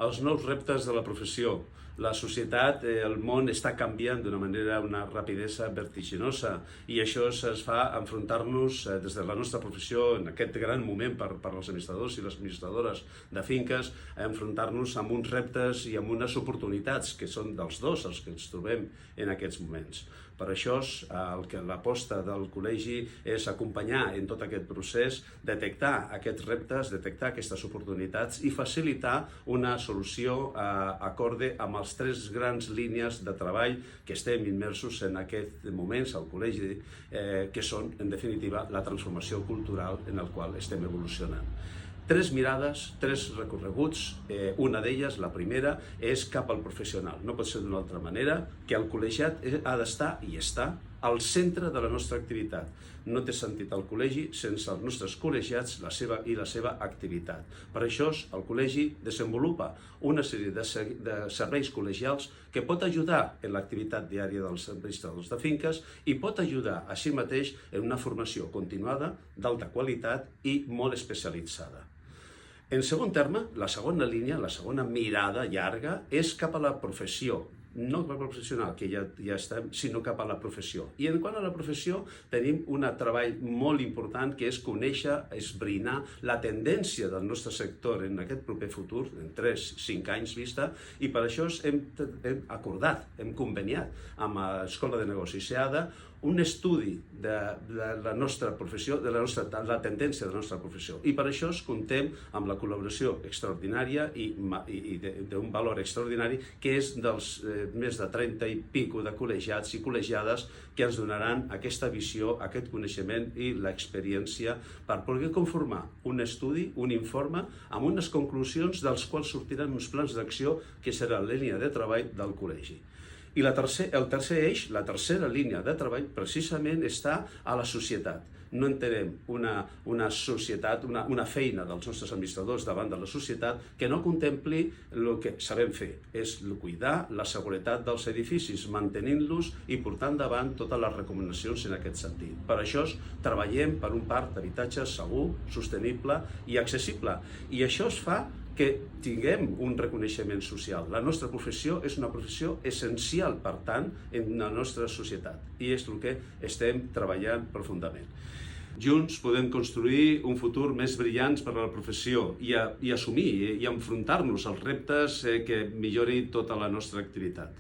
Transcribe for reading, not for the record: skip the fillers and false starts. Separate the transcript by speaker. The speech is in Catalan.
Speaker 1: els nous reptes de la professió. La societat, el món està canviant d'una manera, una rapidesa vertiginosa, i això es fa enfrontar-nos des de la nostra professió, en aquest gran moment per als administradors i les administradores de finques, a enfrontar-nos amb uns reptes i amb unes oportunitats que són dels dos els que ens trobem en aquests moments. Per això l'aposta del col·legi és acompanyar en tot aquest procés, detectar aquests reptes, detectar aquestes oportunitats i facilitar una solució acorde amb les tres grans línies de treball que estem immersos en aquests moments al col·legi, que són, en definitiva, la transformació cultural en el qual estem evolucionant. Tres mirades, tres recorreguts, una d'elles, la primera, és cap al professional. No pot ser d'una altra manera que el col·legiat ha d'estar i està al centre de la nostra activitat. No té sentit el col·legi sense els nostres col·legiats i la seva activitat. Per això el col·legi desenvolupa una sèrie de serveis col·legials que pot ajudar en l'activitat diària dels administradors de finques i pot ajudar a si mateix en una formació continuada, d'alta qualitat i molt especialitzada. En segon terme, la segona línia, la segona mirada llarga, és cap a la professió. No cap al professional, que ja estem, sinó cap a la professió. I en quant a la professió, tenim un treball molt important que és conèixer, esbrinar la tendència del nostre sector en aquest proper futur, en 3-5 anys vista, i per això hem acordat, hem conveniat amb l'Escola de Negocis SEADA un estudi de la nostra professió, de la tendència de la nostra professió. I per això comptem amb la col·laboració extraordinària i d'un valor extraordinari que és dels més de 30 i pico de col·legiats i col·legiades que ens donaran aquesta visió, aquest coneixement i l'experiència per poder conformar un estudi, un informe, amb unes conclusions dels quals sortiran uns plans d'acció que serà la línia de treball del col·legi. I el tercer eix, la tercera línia de treball, precisament està a la societat. No entenem una societat, una feina dels nostres administradors davant de la societat que no contempli el que sabem fer, és cuidar la seguretat dels edificis, mantenint-los i portant endavant totes les recomanacions en aquest sentit. Per això treballem per un parc d'habitatge segur, sostenible i accessible. I això es fa que tinguem un reconeixement social. La nostra professió és una professió essencial, per tant, en la nostra societat. I és el que estem treballant profundament. Junts podem construir un futur més brillant per a la professió i assumir i enfrontar-nos als reptes que millori tota la nostra activitat.